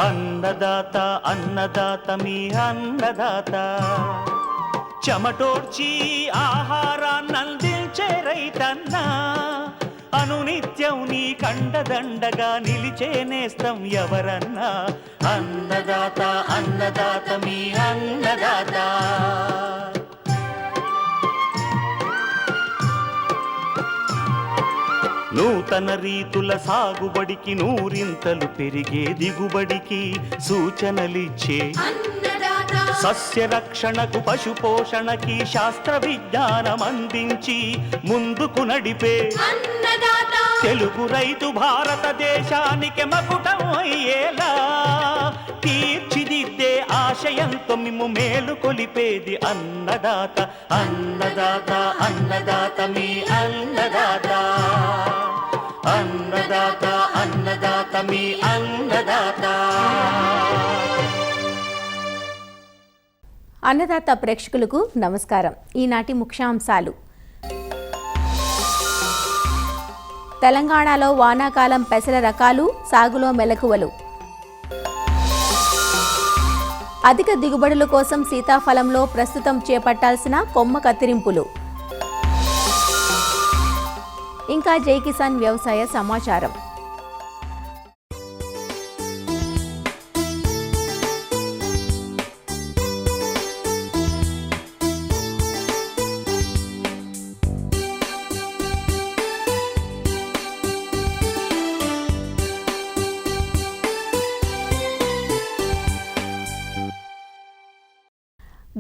అన్నదాత అన్నదాత మీ అన్నదాత, చెమటోడ్చి ఆహారాన్నందించే రైతన్న, అనునిత్యం నీ కండదండగా నిలిచే నేస్తం ఎవరన్నా. అన్నదాత అన్నదాత మీ అన్నదాత. నూతన రీతుల సాగుబడికి, నూరింతలు పెరిగే దిగుబడికి సూచనలిచ్చే సస్య రక్షణకు, పశు పోషణకి శాస్త్ర విజ్ఞానం అందించి ముందుకు నడిపే తెలుగు రైతు భారతదేశానికి మకుటం అయ్యేలా తీర్చిదిద్దే ఆశయంతో మిమ్ము మేలు కొలిపేది అన్నదాత. అన్నదాత అన్నదాత మీ అన్నదాత. అన్నదాత అన్నదాత మీ అన్నదాత. అన్నదాత ప్రేక్షకులకు నమస్కారం. ఈనాటి ముఖ్యాంశాలు: తెలంగాణలో వానాకాలం పెసర రకాలు, సాగులో మెలకువలు, అధిక దిగుబడుల కోసం సీతాఫలంలో ప్రస్తుతం చేపట్టాల్సిన కొమ్మ కత్తిరింపులు, ఇంకా జై కిసాన్ వ్యవసాయ సమాచారం.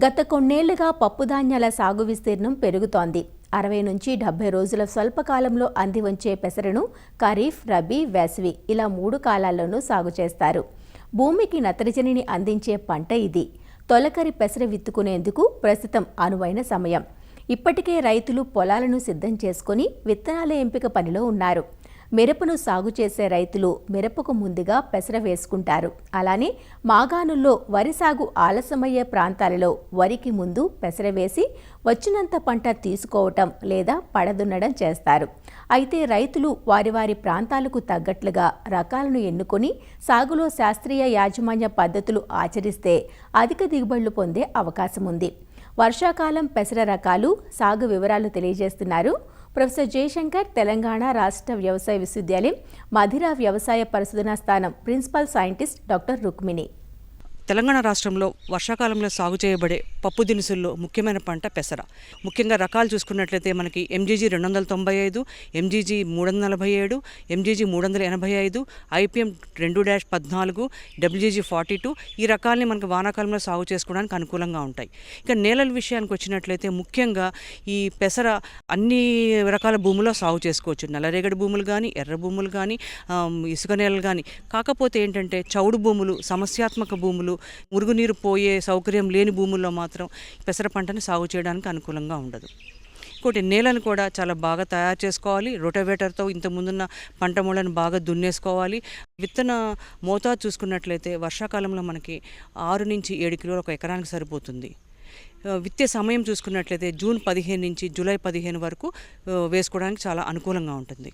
గత కొన్నేళ్లుగా పప్పుధాన్యాల సాగు విస్తీర్ణం పెరుగుతోంది. 60 నుంచి 70 రోజుల స్వల్పకాలంలో అంది వచ్చే పెసరను ఖరీఫ్, రబీ, వేసవి ఇలా 3 కాలాల్లోనూ సాగు చేస్తారు. భూమికి నత్రజనిని అందించే పంట ఇది. తొలకరి పెసర విత్తుకునేందుకు ప్రస్తుతం అనువైన సమయం. ఇప్పటికే రైతులు పొలాలను సిద్ధం చేసుకుని విత్తనాల ఎంపిక పనిలో ఉన్నారు. మిరపను సాగు చేసే రైతులు మిరపకు ముందుగా పెసర వేసుకుంటారు. అలానే మాగాణుల్లో వరి సాగు ఆలస్యమయ్యే ప్రాంతాలలో వరికి ముందు పెసర వేసి వచ్చినంత పంట తీసుకోవటం లేదా పడదున్నడం చేస్తారు. అయితే రైతులు వారి వారి ప్రాంతాలకు తగ్గట్లుగా రకాలను ఎన్నుకొని సాగులో శాస్త్రీయ యాజమాన్య పద్ధతులు ఆచరిస్తే అధిక దిగుబడులు పొందే అవకాశం ఉంది. వర్షాకాలం పెసర రకాలు, సాగు వివరాలు తెలియజేస్తున్నారు ప్రొఫెసర్ జయశంకర్, తెలంగాణ రాష్ట్ర వ్యవసాయ విశ్వవిద్యాలయం మధిర వ్యవసాయ పరిశోధనా స్థానం principal scientist doctor Rukmini. Telangana రాష్ట్రంలో వర్షాకాలంలో సాగు చేయబడే పప్పు దినుసుల్లో ముఖ్యమైన పంట పెసర. ముఖ్యంగా రకాలు చూసుకున్నట్లయితే మనకి MGG 295, MGG 347, MGG 385, IPM 2-14, WG 42 ఈ రకాలని మనకి వానాకాలంలో సాగు చేసుకోవడానికి అనుకూలంగా ఉంటాయి. ఇక నేలల విషయానికి వచ్చినట్లయితే ముఖ్యంగా ఈ పెసర అన్ని రకాల భూముల్లో సాగు చేసుకోవచ్చు. నల్లరేగడి భూములు కానీ, ఎర్ర భూములు కానీ, ఇసుక నేలలు కానీ. కాకపోతే ఏంటంటే చౌడు భూములు, సమస్యాత్మక భూములు, మురుగునీరు పోయే సౌకర్యం లేని భూముల్లో మాత్రం పెసర పంటని సాగు చేయడానికి అనుకూలంగా ఉండదు. ఇంకోటి నేలను కూడా చాలా బాగా తయారు చేసుకోవాలి. రొటోవేటర్తో ఇంత ముందున్న పంట మూలను బాగా దున్నేసుకోవాలి. విత్తన మోతాదు చూసుకున్నట్లయితే వర్షాకాలంలో మనకి 6 నుంచి 7 కిలోలు ఒక ఎకరానికి సరిపోతుంది. విత్తే సమయం చూసుకున్నట్లయితే జూన్ 15 నుంచి జూలై 15 వరకు వేసుకోవడానికి చాలా అనుకూలంగా ఉంటుంది.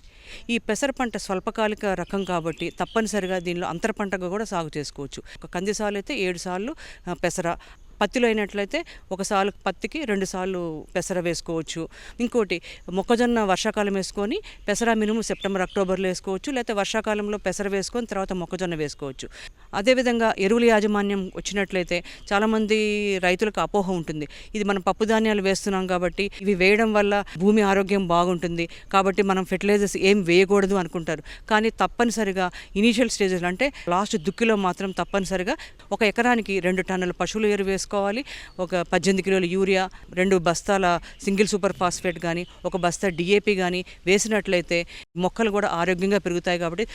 ఈ పెసర పంట స్వల్పకాలిక రకం కాబట్టి తప్పనిసరిగా దీనిలో అంతర పంటగా కూడా సాగు చేసుకోవచ్చు. ఒక కంది సాలు అయితే 7 సార్లు పెసర, పత్తిలో అయినట్లయితే 1 సాలు పత్తికి 2 సార్లు పెసర వేసుకోవచ్చు. ఇంకోటి మొక్కజొన్న వర్షాకాలం వేసుకొని పెసర మినుము సెప్టెంబర్, అక్టోబర్లో వేసుకోవచ్చు. లేకపోతే వర్షాకాలంలో పెసర వేసుకొని తర్వాత మొక్కజొన్న వేసుకోవచ్చు. అదేవిధంగా ఎరువుల యాజమాన్యం వచ్చినట్లయితే చాలామంది రైతులకు అపోహ ఉంటుంది. ఇది మనం పప్పు ధాన్యాలు వేస్తున్నాం కాబట్టి ఇవి వేయడం వల్ల భూమి ఆరోగ్యం బాగుంటుంది కాబట్టి మనం ఫెర్టిలైజర్స్ ఏం వేయకూడదు అనుకుంటారు. కానీ తప్పనిసరిగా ఇనీషియల్ స్టేజెస్ అంటే లాస్ట్ దుక్కిలో మాత్రం తప్పనిసరిగా 1 ఎకరానికి 2 టన్నుల పశువుల ఎరువు వేసుకోవాలి. ఒక 18 కిలోల యూరియా, 2 బస్తాల సింగిల్ సూపర్ ఫాస్ఫేట్ కానీ, 1 బస్తా డిఏపి కానీ వేసినట్లయితే మొక్కలు కూడా ఆరోగ్యంగా పెరుగుతాయి. కాబట్టి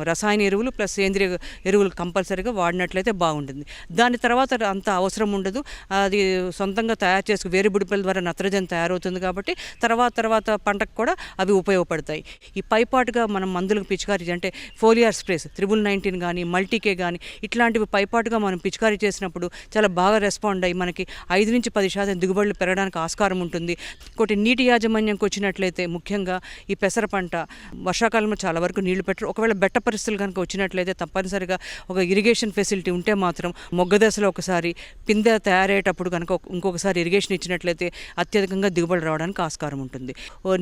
రసాయన ఎరువులు ప్లస్ సేంద్రియ ఎరువులు కంపల్సరీగా వాడినట్లయితే బాగుంటుంది. దాని తర్వాత అంత అవసరం ఉండదు. అది సొంతంగా తయారు చేసుకు వేరు బుడిపల ద్వారా నత్రజని తయారవుతుంది కాబట్టి తర్వాత పంటకు కూడా అవి ఉపయోగపడతాయి. ఈ పైపాటుగా మనం మందులకు పిచికారీ అంటే ఫోలియార్ స్ప్రేస్ 1919 కానీ, మల్టీకే కానీ ఇట్లాంటివి పైపాటుగా మనం పిచికారీ చేసినప్పుడు చాలా బాగా రెస్పాన్స్ రెస్పాండ్ అయ్యి మనకి 5-10% దిగుబడులు పెరగడానికి ఆస్కారం ఉంటుంది. ఇంకోటి నీటి యాజమాన్యంకి వచ్చినట్లయితే ముఖ్యంగా ఈ పెసర పంట వర్షాకాలంలో చాలా వరకు నీళ్లు పెట్టరు. ఒకవేళ బెట్ట పరిస్థితులు కనుక వచ్చినట్లయితే తప్పనిసరిగా ఒక ఇరిగేషన్ ఫెసిలిటీ ఉంటే మాత్రం మొగ్గ దశలో ఒకసారి పిందె తయారయ్యేటప్పుడు కనుక ఇంకొకసారి ఇరిగేషన్ ఇచ్చినట్లయితే అత్యధికంగా దిగుబడి రావడానికి ఆస్కారం ఉంటుంది.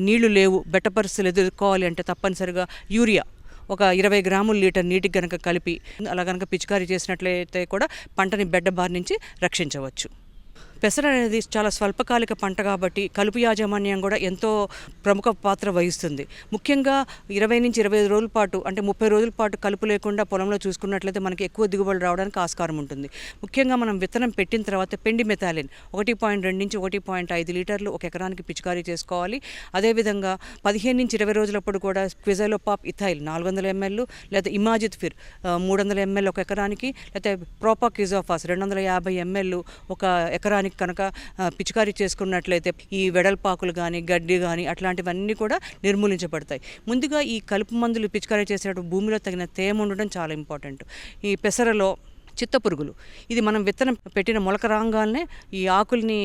నీళ్లు లేవు, బెట్ట పరిస్థితులు ఎదుర్కోవాలి అంటే తప్పనిసరిగా యూరియా ఒక 20 గ్రాముల లీటర్ నీటికి కనుక కలిపి అలా కనుక పిచికారీ చేసినట్లయితే కూడా పంటని బెడ్డ బారి నుంచి రక్షించవచ్చు. పెసర అనేది చాలా స్వల్పకాలిక పంట కాబట్టి కలుపు యాజమాన్యం కూడా ఎంతో ప్రముఖ పాత్ర వహిస్తుంది. ముఖ్యంగా 20-25 రోజుల పాటు అంటే 30 రోజుల పాటు కలుపు లేకుండా పొలంలో చూసుకున్నట్లయితే మనకి ఎక్కువ దిగుబడి రావడానికి ఆస్కారం ఉంటుంది. ముఖ్యంగా మనం విత్తనం పెట్టిన తర్వాత పెండి మెథాలిన్ 1.2 నుంచి 1.5 లీటర్లు ఒక ఎకరానికి పిచికారీ చేసుకోవాలి. అదేవిధంగా 15-20 రోజులప్పుడు కూడా క్విజైలోపాప్ ఇథైల్ 400 ml లేదా ఇమాజిత్ఫిర్ 300 ml ఒక ఎకరానికి, లేకపోతే ప్రోపాక్విజోఫాస్ 250 ml ఒక ఎకరానికి కనుక పిచికారీ చేసుకున్నట్లయితే ఈ వెడల్పాకులు కానీ గడ్డి కానీ అట్లాంటివన్నీ కూడా నిర్మూలించబడతాయి. ముందుగా ఈ కలుపు మందులు పిచికారీ చేసేటప్పుడు భూమిలో తగిన తేమ ఉండడం చాలా ఇంపార్టెంట్. ఈ పెసరలో చిత్తపురుగులు ఇది మనం విత్తనం పెట్టిన మొలక రాగానే ఈ ఆకుల్ని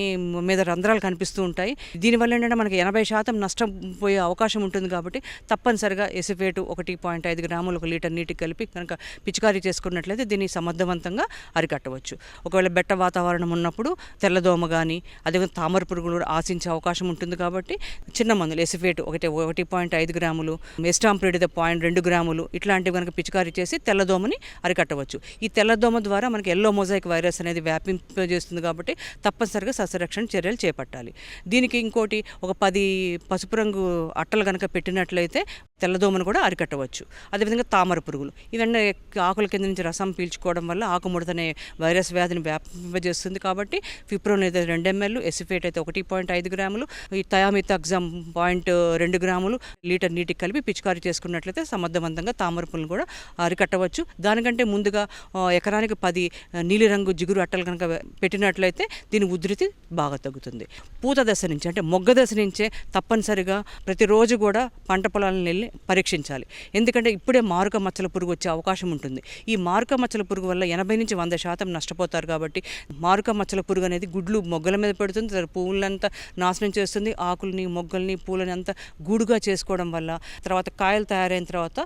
మీద రంధ్రాలు కనిపిస్తూ ఉంటాయి. దీనివల్ల ఏంటంటే మనకి 80% నష్టం పోయే అవకాశం ఉంటుంది. కాబట్టి తప్పనిసరిగా ఎసిఫేటు 1.5 గ్రాములు ఒక లీటర్ నీటికి కలిపి కనుక పిచికారీ చేసుకున్నట్లయితే దీన్ని సమర్థవంతంగా అరికట్టవచ్చు. ఒకవేళ బెట్ట వాతావరణం ఉన్నప్పుడు తెల్లదోమ కానీ అదేవిధంగా తామర పురుగులు కూడా ఆశించే అవకాశం ఉంటుంది. కాబట్టి చిన్న మందులు ఎసిఫేటు 1.5 గ్రాములు, ఎస్టాంప్రిడ్ 0.2 గ్రాములు ఇట్లాంటివి కనుక పిచికారీ చేసి తెల్లదోమని అరికట్టవచ్చు. ఈ తెల్లదోమ ద్వారా మనకి ఎల్లో మొజాయిక్ వైరస్ అనేది వ్యాపింపజేస్తుంది. కాబట్టి తప్పనిసరిగా సస్యరక్షణ చర్యలు చేపట్టాలి. దీనికి ఇంకోటి ఒక 10 పసుపు రంగు అట్టలు కనుక పెట్టినట్లయితే తెల్లదోమను కూడా అరికట్టవచ్చు. అదేవిధంగా తామర పురుగులు ఇవన్నీ ఆకుల కింద నుంచి రసం పీల్చుకోవడం వల్ల ఆకుముడతనే వైరస్ వ్యాధిని వ్యాపింపజేస్తుంది. కాబట్టి ఫిప్రోన్ అయితే 2 ml, ఎసిఫేట్ అయితే 1.5 గ్రాములు, ఈ థయామిథాక్సామ్ 0.2 గ్రాములు లీటర్ నీటికి కలిపి పిచికారీ చేసుకున్నట్లయితే సమర్థవంతంగా తామర పురుగులు కూడా అరికట్టవచ్చు. దానికంటే ముందుగా ఎకరానికి 10 నీలిరంగు జిగురు అట్టలు కనుక పెట్టినట్లయితే దీని ఉధృతి బాగా తగ్గుతుంది. పూత దశ నుంచి అంటే మొగ్గ దశ నుంచే తప్పనిసరిగా ప్రతిరోజు కూడా పంట పొలాలను వెళ్ళి పరీక్షించాలి. ఎందుకంటే ఇప్పుడే మారుక మచ్చల పురుగు వచ్చే అవకాశం ఉంటుంది. ఈ మారుక మచ్చల పురుగు వల్ల 80-100% నష్టపోతారు. కాబట్టి మారుక మచ్చల పురుగు అనేది గుడ్లు మొగ్గల మీద పెడుతుంది, పువ్వులంతా నాశనం చేస్తుంది, ఆకుల్ని మొగ్గల్ని పూలని అంతా గూడుగా చేసుకోవడం వల్ల తర్వాత కాయలు తయారైన తర్వాత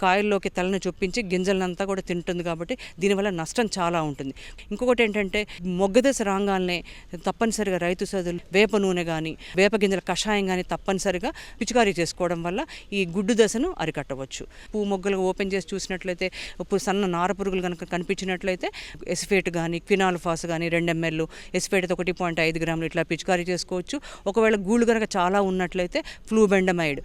కాయల్లోకి తలని చొప్పించి గింజలనంతా కూడా తింటుంది. కాబట్టి దీనివల్ల నష్టం చాలా ఉంటుంది. ఇంకొకటి ఏంటంటే మొగ్గదశ రాగానే తప్పనిసరిగా రైతు సోదరులు వేప నూనె కానీ వేప గింజల కషాయం కానీ తప్పనిసరిగా పిచికారీ చేసుకోవడం వల్ల ఈ గుడ్డు దశను అరికట్టవచ్చు. పువ్వు మొగ్గలు ఓపెన్ చేసి చూసినట్లయితే ఇప్పుడు సన్న నార పురుగులు కనుక కనిపించినట్లయితే ఎసిఫేట్ కానీ క్వినాల్ఫాస్ కానీ 2 ml, ఎసిఫేట్ అయితే 1.5 గ్రాములు ఇట్లా పిచికారీ చేసుకోవచ్చు. ఒకవేళ గూళ్ళు కనుక చాలా ఉన్నట్లయితే ఫ్లూబెండమైడ్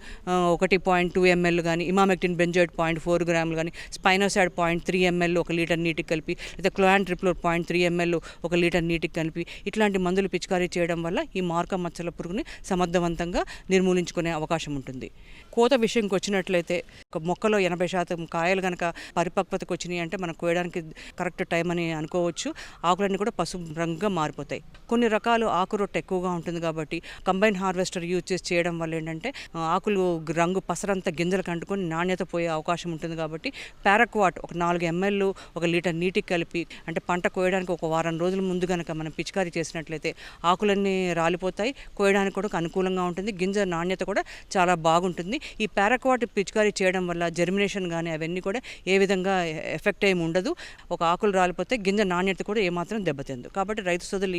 1.2 ml కానీ ఇమామెక్టిన్ బెంజోయిడ్ 0.4 గ్రాములు కానీ స్పైనోసైడ్ 0.3 ml ఒక లీటర్ నీటికి కలిపి, లేదా క్లోయాంట్రిప్లోర్ 0.3 ml ఒక లీటర్ నీటికి కలిపి ఇట్లాంటి మందులు పిచికారీ చేయడం వల్ల ఈ మార్క మచ్చల పురుగుని సమర్థవంతంగా నిర్మూలించుకునే అవకాశం ఉంటుంది. కోత విషయంకి వచ్చినట్లయితే ఒక మొక్కలో 80% కాయలు కనుక పరిపక్వతకు వచ్చినాయి అంటే మనం కోయడానికి కరెక్ట్ టైం అని అనుకోవచ్చు. ఆకులన్నీ కూడా పసుపు రంగుగా మారిపోతాయి. కొన్ని రకాలు ఆకు రొట్టె ఎక్కువగా ఉంటుంది. కాబట్టి కంబైన్ హార్వెస్టర్ యూజ్ చేసి చేయడం వల్ల ఏంటంటే ఆకులు రంగు పసరంతా గింజలకు అంటుకొని నాణ్యత పోయే అవకాశం ఉంటుంది. కాబట్టి పారాక్వాట్ ఒక 4 ml ఒక లీటర్ నీటికి కలిపి అంటే పంట కోయడానికి ఒక వారం రోజుల ముందు కనుక మనం పిచికారీ చేసినట్లయితే ఆకులన్నీ రాలిపోతాయి, కోయడానికి కూడా అనుకూలంగా ఉంటుంది, గింజ నాణ్యత కూడా చాలా బాగుంటుంది. ఈ పారాక్వాట్ పిచికారీ చేయడం వల్ల జర్మినేషన్ కానీ అవన్నీ కూడా ఏ విధంగా ఎఫెక్ట్ ఏమి ఉండదు. ఒక ఆకులు రాలిపోతే గింజ నాణ్యత కూడా ఏమాత్రం దెబ్బతిందు. కాబట్టి రైతు సోదరులు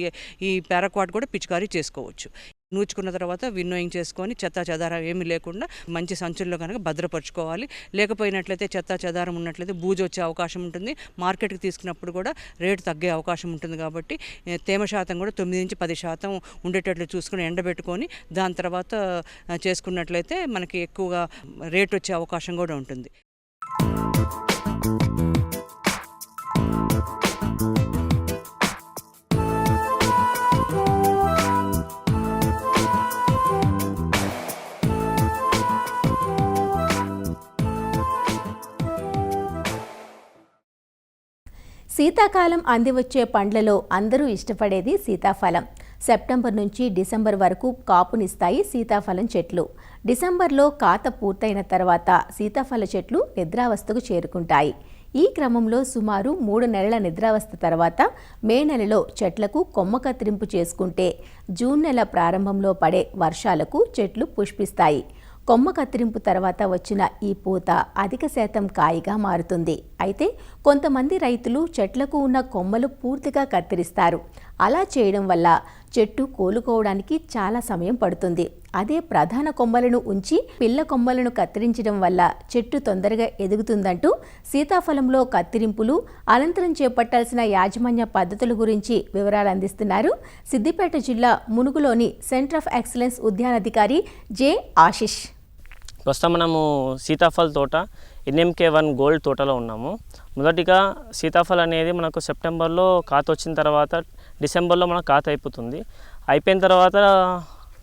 ఈ పారాక్వాట్ కూడా పిచికారీ చేసుకోవచ్చు. నూచుకున్న తర్వాత విన్నోయింగ్ చేసుకొని చెత్తా చెదారం ఏమీ లేకుండా మంచి సంచుల్లో కనుక భద్రపరచుకోవాలి. లేకపోయినట్లయితే చెత్తా చెదారం ఉన్నట్లయితే బూజు వచ్చే అవకాశం ఉంటుంది. మార్కెట్కి తీసుకున్నప్పుడు కూడా రేటు తగ్గే అవకాశం ఉంటుంది. కాబట్టి తేమ శాతం కూడా 9-10% ఉండేటట్లు చూసుకుని ఎండబెట్టుకొని దాని తర్వాత చేసుకున్నట్లయితే మనకి ఎక్కువగా రేటు వచ్చే అవకాశం కూడా ఉంటుంది. శీతాకాలం అందివచ్చే పండ్లలో అందరూ ఇష్టపడేది సీతాఫలం. సెప్టెంబర్ నుంచి డిసెంబర్ వరకు కాపునిస్తాయి సీతాఫలం చెట్లు. డిసెంబర్లో కాత పూర్తయిన తర్వాత సీతాఫల చెట్లు నిద్రావస్థకు చేరుకుంటాయి. ఈ క్రమంలో సుమారు 3 నెలల నిద్రావస్థ తర్వాత మే నెలలో చెట్లకు కొమ్మ కత్తిరింపు చేసుకుంటే జూన్ నెల ప్రారంభంలో పడే వర్షాలకు చెట్లు పుష్పిస్తాయి. కొమ్మ కత్తిరింపు తర్వాత వచ్చిన ఈ పూత అధిక శాతం కాయగా మారుతుంది. అయితే కొంతమంది రైతులు చెట్లకు ఉన్న కొమ్మలు పూర్తిగా కత్తిరిస్తారు. అలా చేయడం వల్ల చెట్టు కోలుకోవడానికి చాలా సమయం పడుతుంది. అదే ప్రధాన కొమ్మలను ఉంచి పిల్ల కొమ్మలను కత్తిరించడం వల్ల చెట్టు తొందరగా ఎదుగుతుందంటూ సీతాఫలంలో కత్తిరింపులు అనంతరం చేపట్టాల్సిన యాజమాన్య పద్ధతుల గురించి వివరాలు అందిస్తున్నారు సిద్దిపేట జిల్లా మునుగులోని సెంటర్ ఆఫ్ ఎక్సలెన్స్ ఉద్యానాధికారి జె ఆశిష్. ప్రస్తుతం మనము సీతాఫల్ తోట NMK1 గోల్డ్ తోటలో ఉన్నాము. మొదటిగా సీతాఫల్ అనేది మనకు సెప్టెంబర్లో కాత వచ్చిన తర్వాత డిసెంబర్లో మనకు కాత అయిపోతుంది. అయిపోయిన తర్వాత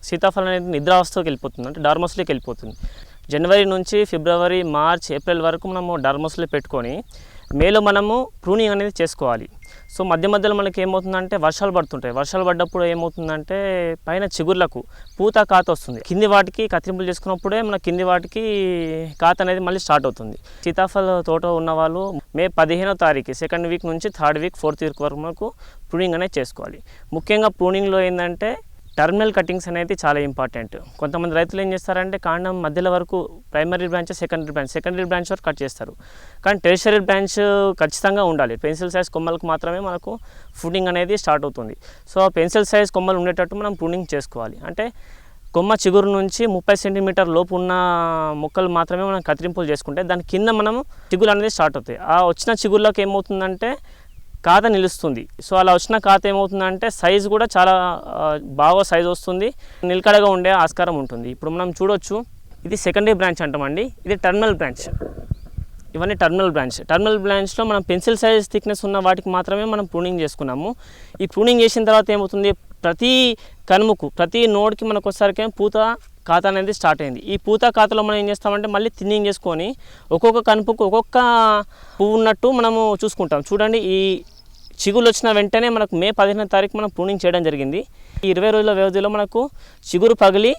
సీతాఫలం అనేది నిద్రావస్థకి వెళ్ళిపోతుంది, అంటే డార్మస్లోకి వెళ్ళిపోతుంది. జనవరి నుంచి ఫిబ్రవరి, మార్చ్, ఏప్రిల్ వరకు మనము డార్మస్లో పెట్టుకొని మేలో మనము ప్రూనింగ్ అనేది చేసుకోవాలి. సో మధ్య మధ్యలో మనకి ఏమవుతుందంటే వర్షాలు పడుతుంటాయి. వర్షాలు పడ్డప్పుడు ఏమవుతుందంటే పైన చిగుర్లకు పూత కాత వస్తుంది. కింది వాటికి కత్తిరింపులు చేసుకున్నప్పుడే మన కింది వాటికి కాత అనేది మళ్ళీ స్టార్ట్ అవుతుంది. సీతాఫల తోట ఉన్న వాళ్ళు మే 15వ తారీఖు సెకండ్ వీక్ నుంచి థర్డ్ వీక్ ఫోర్త్ వీక్ వరకు మనకు ప్రూనింగ్ అనేది చేసుకోవాలి. ముఖ్యంగా ప్రూనింగ్లో ఏంటంటే టర్మినల్ కటింగ్స్ అనేది చాలా ఇంపార్టెంట్. కొంతమంది రైతులు ఏం చేస్తారంటే కాండం మధ్యలో వరకు ప్రైమరీ బ్రాంచ్ సెకండరీ బ్రాంచ్ వరకు కట్ చేస్తారు. కానీ టెరిషరీ బ్రాంచ్ ఖచ్చితంగా ఉండాలి. పెన్సిల్ సైజ్ కొమ్మలకు మాత్రమే మనకు ప్రూనింగ్ అనేది స్టార్ట్ అవుతుంది. సో పెన్సిల్ సైజ్ కొమ్మలు ఉండేటట్టు మనం ప్రూనింగ్ చేసుకోవాలి. అంటే కొమ్మ చిగురు నుంచి 30 సెంటీమీటర్ లోపు ఉన్న మొక్కలు మాత్రమే మనం కత్తిరింపులు చేసుకుంటే దాని కింద మనము చిగురు అనేది స్టార్ట్ అవుతాయి. ఆ వచ్చిన చిగురులకు ఏమవుతుందంటే కాత నిలుస్తుంది. సో అలా వచ్చిన కాత ఏమవుతుందంటే సైజు కూడా చాలా బాగా సైజు వస్తుంది, నిలకడగా ఉండే ఆస్కారం ఉంటుంది. ఇప్పుడు మనం చూడొచ్చు, ఇది సెకండరీ బ్రాంచ్ అంటామండి, ఇది టర్మినల్ బ్రాంచ్. ఇవన్నీ టర్మినల్ బ్రాంచ్లో మనం పెన్సిల్ సైజ్ థిక్నెస్ ఉన్న వాటికి మాత్రమే మనం ప్రూనింగ్ చేసుకున్నాము. ఈ ప్రూనింగ్ చేసిన తర్వాత ఏమవుతుంది, ప్రతి కనుముకు ప్రతి నోడ్కి మనకు వచ్చేసరికి పూత కాత అనేది స్టార్ట్ అయింది. ఈ పూత కాతలో మనం ఏం చేస్తామంటే మళ్ళీ థిన్నింగ్ చేసుకొని ఒక్కొక్క కనుపుకు ఒక్కొక్క పువ్వు ఉన్నట్టు మనము చూసుకుంటాం. చూడండి, ఈ చిగురు వచ్చిన వెంటనే మనకు మే 15వ తారీఖు మనం ప్రూనింగ్ చేయడం జరిగింది. ఈ 20 రోజుల వ్యవధిలో మనకు చిగురు పగిలి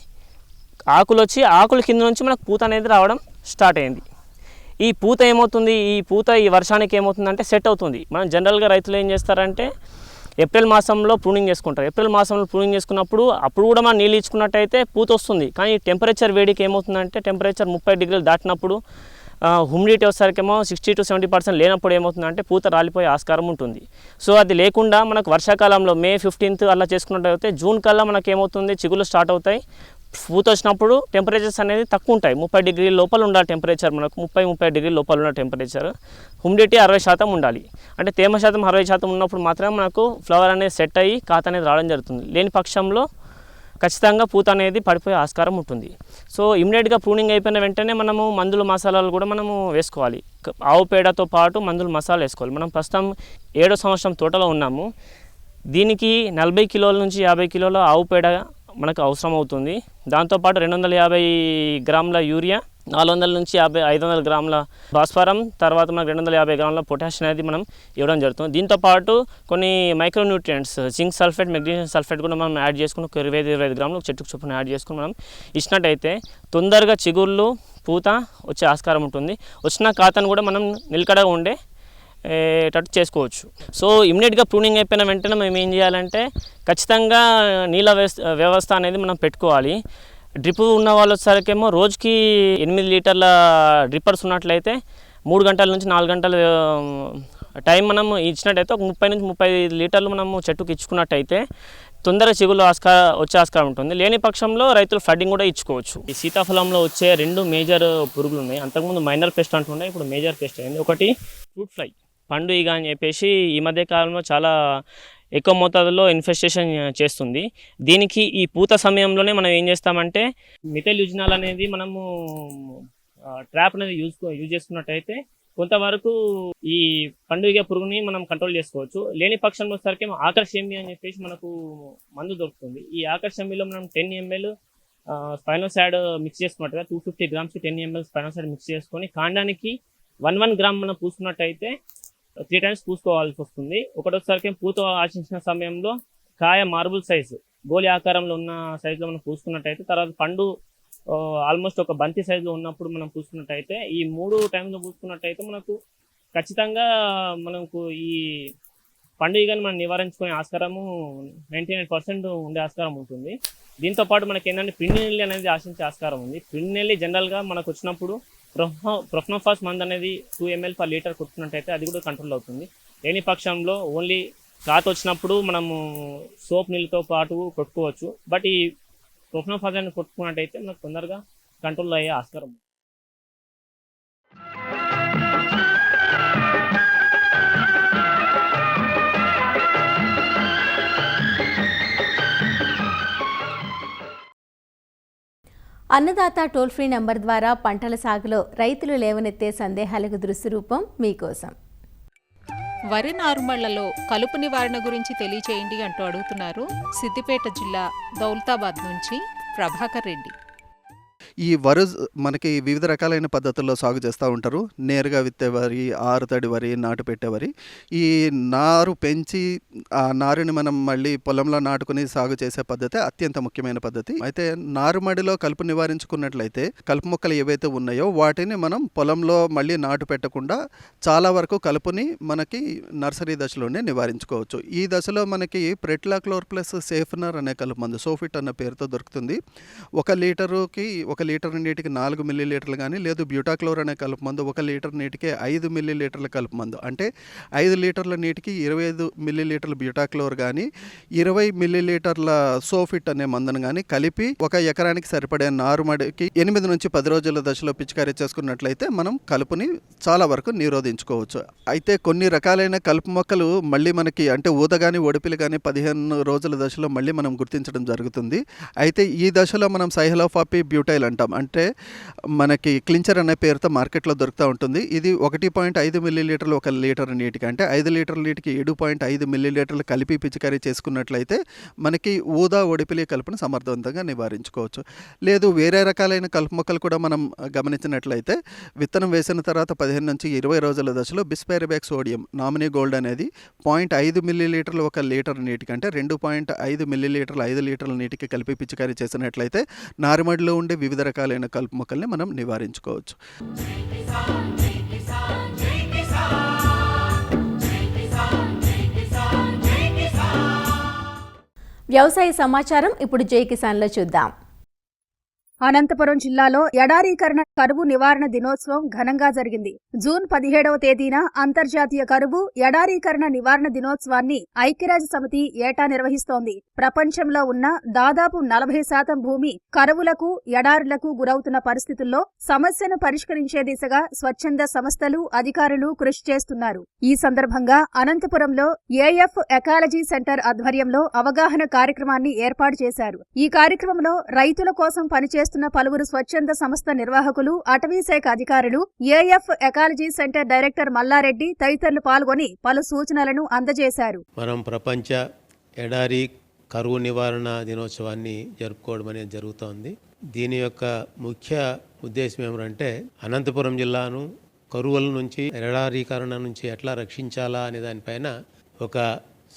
ఆకులు వచ్చి ఆకుల కింద నుంచి మనకు పూత అనేది రావడం స్టార్ట్ అయింది. ఈ పూత ఏమవుతుంది, ఈ వర్షానికి ఏమవుతుందంటే సెట్ అవుతుంది. మనం జనరల్గా రైతులు ఏం చేస్తారంటే ఏప్రిల్ మాసంలో ప్రూనింగ్ చేసుకుంటారు. ఏప్రిల్ మాసంలో ప్రూనింగ్ చేసుకున్నప్పుడు అప్పుడు కూడా మనం నీళ్ళు ఇచ్చుకున్నట్టయితే పూత వస్తుంది. కానీ టెంపరేచర్ వేడికి ఏమవుతుందంటే టెంపరేచర్ 30 డిగ్రీలు దాటినప్పుడు హ్యూమిడిటీ వచ్చేసరికేమో 60 to 70% లేనప్పుడు ఏమవుతుందంటే పూత రాలిపోయే ఆస్కారం ఉంటుంది. సో అది లేకుండా మనకు వర్షాకాలంలో మే 15th అలా చేసుకున్నట్టయితే జూన్ కల్లా మనకి ఏమవుతుంది, చిగుళ్ళు స్టార్ట్ అవుతాయి. పూత వచ్చినప్పుడు టెంపరేచర్స్ అనేది తక్కువ ఉంటాయి. 30 డిగ్రీల లోపల ఉండాలి టెంపరేచర్, మనకు 30 డిగ్రీల లోపల ఉన్న టెంపరేచర్. హ్యూమిడిటీ 60% ఉండాలి. అంటే తేమ శాతం 60% ఉన్నప్పుడు మాత్రమే మనకు ఫ్లవర్ అనేది సెట్ అయ్యి కాత అనేది రావడం జరుగుతుంది. లేని పక్షంలో ఖచ్చితంగా పూత అనేది పడిపోయే ఆస్కారం ఉంటుంది. సో ఇమ్మీడియట్గా ప్రూనింగ్ అయిపోయిన వెంటనే మనము మందులు మసాలాలు కూడా మనము వేసుకోవాలి. ఆవు పేడతో పాటు మందులు మసాలా వేసుకోవాలి. మనం ప్రస్తుతం 7వ సంవత్సరం తోటలో ఉన్నాము. దీనికి 40 కిలోల నుంచి 50 కిలోల ఆవు పేడ మనకు అవసరం అవుతుంది. దాంతోపాటు 250 గ్రాముల యూరియా, 400 నుంచి 500 గ్రాముల భాస్వరం, తర్వాత మనకు 250 గ్రాముల పొటాషియం అనేది మనం ఇవ్వడం జరుగుతుంది. దీంతోపాటు కొన్ని micronutrients zinc sulphate, magnesium sulphate కూడా మనం యాడ్ చేసుకుని 25 గ్రాములు చెట్టుకు చొప్పున యాడ్ చేసుకుని మనం ఇచ్చినట్టయితే తొందరగా చిగుళ్ళు పూత వచ్చే ఆస్కారం ఉంటుంది. వచ్చిన కాతను కూడా మనం నిలకడగా ఉండే టట్టు చేసుకోవచ్చు. సో ఇమ్మీడియట్గా ప్రూనింగ్ అయిపోయిన వెంటనే మేము ఏం చేయాలంటే ఖచ్చితంగా నీళ్ళ వ్యవస్థ అనేది మనం పెట్టుకోవాలి. డ్రిప్ ఉన్న వాళ్ళు వచ్చేసరికేమో రోజుకి 8 లీటర్ల డ్రిప్పర్స్ ఉన్నట్లయితే 3 గంటల నుంచి 4 గంటల టైం మనం ఇచ్చినట్టయితే ఒక 30 నుంచి 35 లీటర్లు మనము చెట్టుకు ఇచ్చుకున్నట్టయితే తొందరగా చిగుళ్ళు వచ్చే ఆస్కారం ఉంటుంది. లేని పక్షంలో రైతులు ఫ్లడ్డింగ్ కూడా ఇచ్చుకోవచ్చు. ఈ సీతాఫలంలో వచ్చే 2 మేజర్ పురుగులు ఉన్నాయి. అంతకుముందు మైనర్ పెస్ట్ అంటుండే, ఇప్పుడు మేజర్ పెస్ట్ అయింది. ఒకటి ఫ్రూట్ ఫ్లై, పండు ఈగ అని చెప్పేసి ఈ మధ్య కాలంలో చాలా ఎక్కువ మోతాదులో ఇన్ఫెస్టేషన్ చేస్తుంది. దీనికి ఈ పూత సమయంలోనే మనం ఏం చేస్తామంటే మిథైల్ యూజినాల్ అనేది మనము ట్రాప్ అనేది యూజ్ చేసుకున్నట్టయితే కొంతవరకు ఈ పండుగ పురుగుని మనం కంట్రోల్ చేసుకోవచ్చు. లేని పక్షంలో సరికి ఆకర్షమి అని చెప్పేసి మనకు మందు దొరుకుతుంది. ఈ ఆకర్షమిలో మనం 10 ml స్పైనోసాడ్ మిక్స్ చేసుకున్నట్టుగా 250 grams 10 ml స్పైనోసాడ్ మిక్స్ చేసుకొని కాండానికి 1 గ్రామ్ మనం పూసుకున్నట్టయితే 3 times పూసుకోవాల్సి వస్తుంది. ఒకటోసారికి పూత ఆశించిన సమయంలో కాయ మార్బుల్ సైజు గోళీ ఆకారంలో ఉన్న సైజులో మనం పూసుకున్నట్టయితే, తర్వాత పండు ఆల్మోస్ట్ ఒక బంతి సైజులో ఉన్నప్పుడు మనం పూసుకున్నట్టయితే, ఈ 3 times పూసుకున్నట్టయితే మనకు ఖచ్చితంగా మనకు ఈ పండుగను మనం నివారించుకునే ఆస్కారము 99% ఉండే ఆస్కారం ఉంటుంది. దీంతో పాటు మనకి ఏంటంటే పిండి నెల్లి అనేది ఆశించే ఆస్కారం ఉంది. పిండి నెల్లి జనరల్గా మనకు వచ్చినప్పుడు ప్రొఫ్నోఫాస్ మందు అనేది 2 ml per లీటర్ కొట్టుకున్నట్టయితే అది కూడా కంట్రోల్ అవుతుంది. లేని పక్షంలో ఓన్లీ క్లాత్ వచ్చినప్పుడు మనము సోప్ నీళ్ళతో పాటు కొట్టుకోవచ్చు. బట్ ఈ ప్రొఫ్నోఫాస్ అని కొట్టుకున్నట్టయితే మనకు తొందరగా కంట్రోల్ అయ్యే ఆస్కారం ఉంది. అన్నదాత టోల్ ఫ్రీ నంబర్ ద్వారా పంటల సాగులో రైతులు లేవనెత్తే సందేహాలకు దృష్టి రూపం మీకోసం. వరి నారుమళ్లలో కలుపు నివారణ గురించి తెలియచేయండి అంటూ అడుగుతున్నారు సిద్దిపేట జిల్లా దౌలతాబాద్ నుంచి ప్రభాకర్ రెడ్డి. ఈ వరి మనకి వివిధ రకాలైన పద్ధతుల్లో సాగు చేస్తూ ఉంటారు. నేరుగా విత్తే వరి, ఆరుతడి వరి, నాటు పెట్టే వరి. ఈ నారు పెంచి ఆ నారుని మనం మళ్ళీ పొలంలో నాటుకుని సాగు చేసే పద్ధతి అత్యంత ముఖ్యమైన పద్ధతి. అయితే నారుమడిలో కలుపు నివారించుకున్నట్లయితే కలుపు మొక్కలు ఏవైతే ఉన్నాయో వాటిని మనం పొలంలో మళ్ళీ నాటు పెట్టకుండా చాలా వరకు కలుపుని మనకి నర్సరీ దశలోనే నివారించుకోవచ్చు. ఈ దశలో మనకి ప్రెట్లాక్లోర్ ప్లస్ సేఫ్నర్ అనే కలుపు మందు సోఫిట్ అన్న పేరుతో దొరుకుతుంది. 1 లీటర్ నీటికి 4 మిల్లీలీటర్లు కానీ, లేదు బ్యూటాక్లోర్ అనే కలుపు మందు 1 లీటర్ నీటికి 5 మిల్లీలీటర్ల కలుపు మందు, అంటే 5 లీటర్ల నీటికి 25 మిల్లీలీటర్ల బ్యూటాక్లోర్ కానీ, 20 మిల్లీలీటర్ల సోఫిట్ అనే మందును కానీ కలిపి 1 ఎకరానికి సరిపడే నారుమడికి 8 నుంచి 10 రోజుల దశలో పిచికారీ చేసుకున్నట్లయితే మనం కలుపుని చాలా వరకు నిరోధించుకోవచ్చు. అయితే కొన్ని రకాలైన కలుపు మొక్కలు మళ్ళీ మనకి అంటే ఊద కానీ ఒడిపిలు కానీ 15 రోజుల దశలో మళ్ళీ మనం గుర్తించడం జరుగుతుంది. అయితే ఈ దశలో మనం సైహలోఫాపి బ్యూటైల్ అంటాం, అంటే మనకి క్లించర్ అనే పేరుతో మార్కెట్లో దొరుకుతూ ఉంటుంది. ఇది 1.5 మిల్లీలీటర్లు 1 లీటర్ నీటికి, అంటే 5 లీటర్ల నీటికి 7.5 మిల్లీలీటర్లు కలిపి పిచికారీ చేసుకున్నట్లయితే మనకి ఊదా ఒడిపిలి కలుపును సమర్థవంతంగా నివారించుకోవచ్చు. లేదు వేరే రకాలైన కలుపు మొక్కలు కూడా మనం గమనించినట్లయితే విత్తనం వేసిన తర్వాత 15 నుంచి 20 రోజుల దశలో బిస్పెరిబాక్ సోడియం నామినీ గోల్డ్ అనేది 0.5 మిల్లీలీటర్లు 1 లీటర్ నీటికి, అంటే 2.5 మిల్లీలీటర్లు 5 లీటర్ల నీటికి కలిపి పిచికారీ చేసినట్లయితే నారుమడిలో ఉండే వివిధ రకాలైన కలుపు మొక్కల్ని మనం నివారించుకోవచ్చు. వ్యవసాయ సమాచారం ఇప్పుడు జై కిసాన్లో చూద్దాం. అనంతపురం జిల్లాలో ఎడారీకరణ కరువు నివారణ దినోత్సవం ఘనంగా జరిగింది. జూన్ 17వ తేదీన అంతర్జాతీయ కరువు ఎడారీకరణ నివారణ దినోత్సవాన్ని ఐక్యరాజ్య సమితి ఏటా నిర్వహిస్తోంది. ప్రపంచంలో ఉన్న దాదాపు 40% భూమి కరువులకు, ఎడారులకు గురవుతున్న పరిస్థితుల్లో సమస్యను పరిష్కరించే దిశగా స్వచ్ఛంద సంస్థలు, అధికారులు కృషి చేస్తున్నారు. ఈ సందర్భంగా అనంతపురంలో ఏఎఫ్ ఎకాలజీ సెంటర్ ఆధ్వర్యంలో అవగాహన కార్యక్రమాన్ని ఏర్పాటు చేశారు. ఈ కార్యక్రమంలో రైతుల కోసం పనిచేస్తున్న పలువురు స్వచ్ఛంద సంస్థ నిర్వాహకులు, అటవీశాఖ అధికారులు, AF ecology centre director Mallareddy తదితరులు పాల్గొని పలు సూచనలను అందజేశారు. మనం ప్రపంచ ఎడారి కరువు నివారణ దినోత్సవాన్ని జరుపుకోవడం అనేది జరుగుతోంది. దీని యొక్క ముఖ్య ఉద్దేశం ఏమిటంటే అనంతపురం జిల్లాను కరువుల నుంచి, ఎడారీకరణ నుంచి ఎట్లా రక్షించాలా అనే దానిపైన ఒక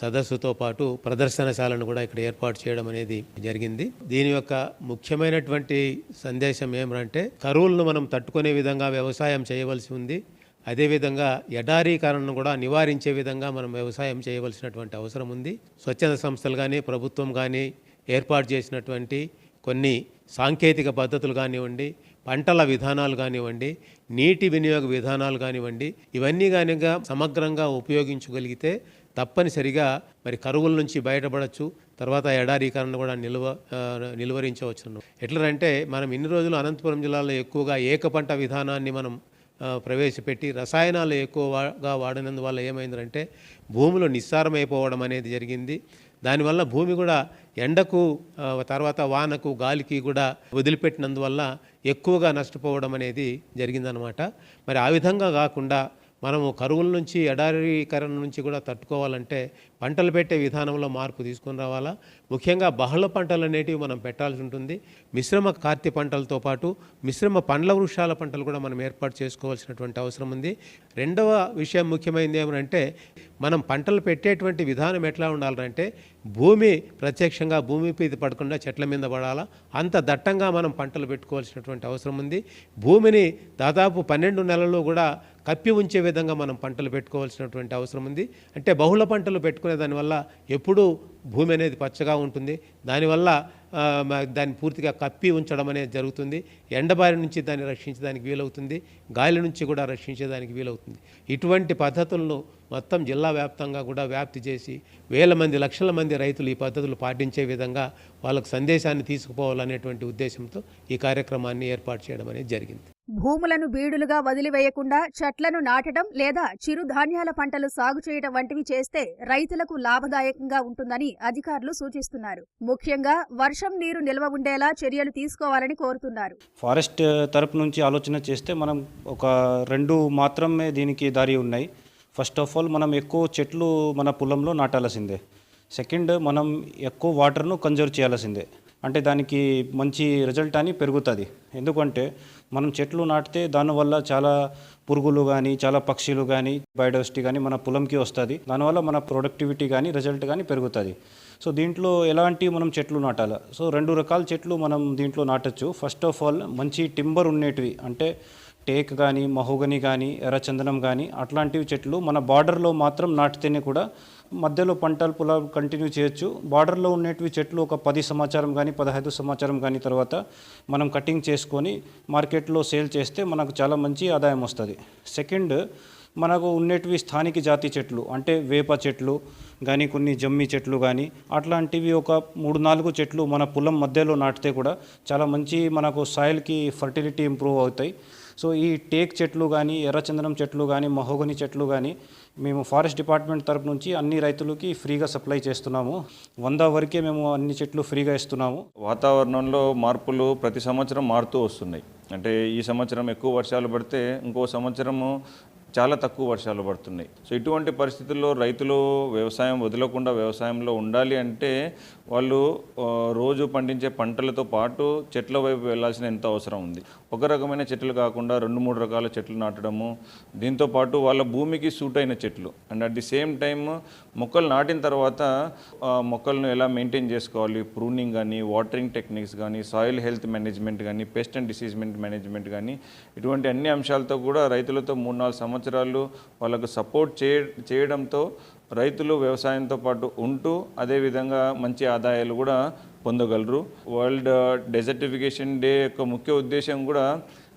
సదస్సుతో పాటు ప్రదర్శనశాలను కూడా ఇక్కడ ఏర్పాటు చేయడం అనేది జరిగింది. దీని యొక్క ముఖ్యమైనటువంటి సందేశం ఏమిటంటే కరువులను మనం తట్టుకునే విధంగా వ్యవసాయం చేయవలసి ఉంది. అదేవిధంగా ఎడారీకరణను కూడా నివారించే విధంగా మనం వ్యవసాయం చేయవలసినటువంటి అవసరం ఉంది. స్వచ్ఛంద సంస్థలు కానీ, ప్రభుత్వం కానీ ఏర్పాటు చేసినటువంటి కొన్ని సాంకేతిక పద్ధతులు కానివ్వండి, పంటల విధానాలు కానివ్వండి, నీటి వినియోగ విధానాలు కానివ్వండి, ఇవన్నీ కనుక సమగ్రంగా ఉపయోగించగలిగితే తప్పనిసరిగా మరి కరువుల నుంచి బయటపడవచ్చు. తర్వాత ఎడారీకరణ కూడా నిలువరించవచ్చు. ఎట్లంటే మనం ఇన్ని రోజులు అనంతపురం జిల్లాలో ఎక్కువగా ఏకపంట విధానాన్ని మనం ప్రవేశపెట్టి రసాయనాలు ఎక్కువగా వాడినందువల్ల ఏమైందంటే భూములు నిస్సారమైపోవడం అనేది జరిగింది. దానివల్ల భూమి కూడా ఎండకు, తర్వాత వానకు, గాలికి కూడా వదిలిపెట్టినందువల్ల ఎక్కువగా నష్టపోవడం అనేది జరిగిందనమాట. మరి ఆ విధంగా కాకుండా మనము కరువుల నుంచి, ఎడారీకరణ నుంచి కూడా తట్టుకోవాలంటే పంటలు పెట్టే విధానంలో మార్పు తీసుకొని రావాలా. ముఖ్యంగా బహుళ పంటలు అనేటివి మనం పెట్టాల్సి ఉంటుంది. మిశ్రమ కార్తీ పంటలతో పాటు మిశ్రమ పండ్ల వృక్షాల పంటలు కూడా మనం ఏర్పాటు చేసుకోవాల్సినటువంటి అవసరం ఉంది. రెండవ విషయం ముఖ్యమైనది ఏమంటే మనం పంటలు పెట్టేటువంటి విధానం ఎట్లా ఉండాలంటే భూమి ప్రత్యక్షంగా భూమి మీద పడకుండా చెట్ల మీద పడాలా. అంత దట్టంగా మనం పంటలు పెట్టుకోవాల్సినటువంటి అవసరం ఉంది. భూమిని దాదాపు 12 నెలలు కూడా కప్పి ఉంచే విధంగా మనం పంటలు పెట్టుకోవాల్సినటువంటి అవసరం ఉంది. అంటే బహుళ పంటలు పెట్టుకునే దానివల్ల ఎప్పుడూ భూమి అనేది పచ్చగా ఉంటుంది. దానివల్ల దాన్ని పూర్తిగా కప్పి ఉంచడం అనేది జరుగుతుంది. ఎండబారి నుంచి దాన్ని రక్షించడానికి వీలవుతుంది, గాలి నుంచి కూడా రక్షించేదానికి వీలవుతుంది. ఇటువంటి పద్ధతులను మొత్తం జిల్లా వ్యాప్తంగా కూడా వ్యాప్తి చేసి వేల మంది, లక్షల మంది రైతులు ఈ పద్ధతులు పాటించే విధంగా వాళ్ళకు సందేశాన్ని తీసుకుపోవాలనేటువంటి ఉద్దేశంతో ఈ కార్యక్రమాన్ని ఏర్పాటు చేయడం అనేది జరిగింది. భూములను బీడులుగా వదిలివేయకుండా చెట్లను నాటడం లేదా చిరుధాన్యాల పంటలు సాగు చేయడం వంటివి చేస్తే రైతులకు లాభదాయకంగా ఉంటుందని అధికారులు సూచిస్తున్నారు. ముఖ్యంగా వర్షం నీరు నిల్వ ఉండేలా చర్యలు తీసుకోవాలని కోరుతున్నారు. ఫారెస్ట్ తరపు నుంచి ఆలోచన చేస్తే మనం ఒక 2 మాత్రమే దీనికి దారి ఉన్నాయి. ఫస్ట్ ఆఫ్ ఆల్ మనం ఎక్కువ చెట్లు మన పొలంలో నాటాల్సిందే. సెకండ్, మనం ఎక్కువ వాటర్ను కన్జర్వ్ చేయాల్సిందే. అంటే దానికి మంచి రిజల్ట్ అని పెరుగుతుంది. ఎందుకంటే మనం చెట్లు నాటితే దానివల్ల చాలా పురుగులు కానీ, చాలా పక్షులు కానీ, బయోడైవర్సిటీ కానీ మన పొలంకి వస్తుంది. దానివల్ల మన ప్రొడక్టివిటీ కానీ, రిజల్ట్ కానీ పెరుగుతుంది. సో దీంట్లో ఎలాంటి మనం చెట్లు నాటాలి? సో 2 రకాల చెట్లు మనం దీంట్లో నాటచ్చు. ఫస్ట్ ఆఫ్ ఆల్ మంచి టింబర్ ఉండేటివి, అంటే టేక్ కానీ, మహోగని కానీ, ఎర్రచందనం కానీ అట్లాంటివి చెట్లు మన బార్డర్లో మాత్రం నాటితేనే కూడా మధ్యలో పంటలు పొలాలు కంటిన్యూ చేయొచ్చు. బార్డర్లో ఉండేటివి చెట్లు ఒక 10 సంవత్సరం కానీ 15 సంవత్సరం కానీ తర్వాత మనం కటింగ్ చేసుకొని మార్కెట్లో సేల్ చేస్తే మనకు చాలా మంచి ఆదాయం వస్తుంది. సెకండ్, మనకు ఉండేటివి స్థానిక జాతి చెట్లు, అంటే వేప చెట్లు కానీ, కొన్ని జమ్మి చెట్లు కానీ అట్లాంటివి ఒక 3-4 చెట్లు మన పొలం మధ్యలో నాటితే కూడా చాలా మంచి మనకు సాయిల్కి ఫర్టిలిటీ ఇంప్రూవ్ అవుతాయి. సో ఈ టేక్ చెట్లు కానీ, ఎర్రచందనం చెట్లు కానీ, మహోగని చెట్లు కానీ మేము ఫారెస్ట్ డిపార్ట్మెంట్ తరపు నుంచి అన్ని రైతులకి ఫ్రీగా సప్లై చేస్తున్నాము. 100 వరకే మేము అన్ని చెట్లు ఫ్రీగా ఇస్తున్నాము. వాతావరణంలో మార్పులు ప్రతి సంవత్సరం మారుతూ వస్తున్నాయి. అంటే ఈ సంవత్సరం ఎక్కువ వర్షాలు పడితే ఇంకో సంవత్సరము చాలా తక్కువ వర్షాలు పడుతున్నాయి. సో ఇటువంటి పరిస్థితుల్లో రైతులు వ్యవసాయం వదలకుండా వ్యవసాయంలో ఉండాలి అంటే వాళ్ళు రోజు పండించే పంటలతో పాటు చెట్ల వైపు వెళ్ళాల్సిన ఎంత అవసరం ఉంది. ఒక రకమైన చెట్లు కాకుండా 2-3 రకాల చెట్లు నాటడము, దీంతోపాటు వాళ్ళ భూమికి సూట్ అయిన చెట్లు and at the same time మొక్కలు నాటిన తర్వాత మొక్కలను ఎలా మెయింటైన్ చేసుకోవాలి, ప్రూనింగ్ కానీ, వాటరింగ్ టెక్నిక్స్ కానీ, సాయిల్ హెల్త్ మేనేజ్మెంట్ కానీ, పెస్ట్ అండ్ డిసీజ్ మేనేజ్మెంట్ కానీ ఇటువంటి అన్ని అంశాలతో కూడా రైతులతో 3-4 సంవత్సరాలు వాళ్ళకు సపోర్ట్ చేయడంతో రైతులు వ్యవసాయంతో పాటు ఉంటూ అదేవిధంగా మంచి ఆదాయాలు కూడా పొందగలరు. వరల్డ్ డెజర్టిఫికేషన్ డే యొక్క ముఖ్య ఉద్దేశం కూడా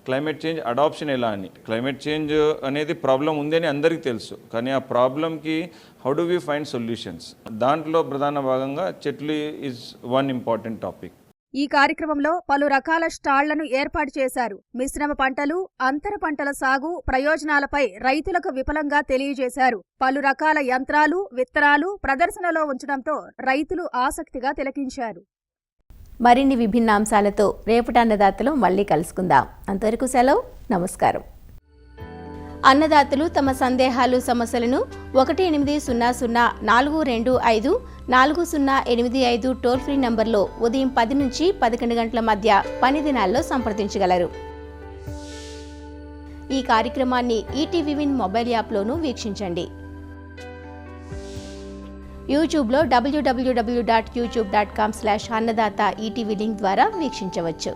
క్లైమేట్ చేంజ్ అడాప్షన్ ఎలా అని. క్లైమేట్ చేంజ్ అనేది ప్రాబ్లం ఉందని అందరికీ తెలుసు, కానీ ఆ ప్రాబ్లంకి how do we find solutions, దాంట్లో ప్రధాన భాగంగా చెట్లు ఈజ్ వన్ ఇంపార్టెంట్ టాపిక్. ఈ కార్యక్రమంలో పలు రకాల స్టాళ్లను ఏర్పాటు చేశారు. మిశ్రమ పంటలు, అంతర పంటల సాగు ప్రయోజనాలపై రైతులకు విపులంగా తెలియజేశారు. పలు రకాల యంత్రాలు, విత్తనాలు ప్రదర్శనలో ఉంచడంతో రైతులు ఆసక్తిగా తిలకించారు. మరిన్ని విభిన్న అంశాలతో రేపటి అన్నదాతలో మళ్ళీ కలుసుకుందాం. అంతవరకు సెలవు, నమస్కారం. అన్నదాతలు తమ సందేహాలు, సమస్యలను 18004254085 టోల్ ఫ్రీ నంబర్లో ఉదయం 10 నుంచి 11 గంటల మధ్య పని దినాల్లో సంప్రదించగలరు. ఈ కార్యక్రమాన్ని ఈటీవీ విన్ మొబైల్ యాప్లోనూ వీక్షించండి. యూట్యూబ్లో www.youtube.com/అన్నదాత ఈటీవీ లింక్ ద్వారా వీక్షించవచ్చు.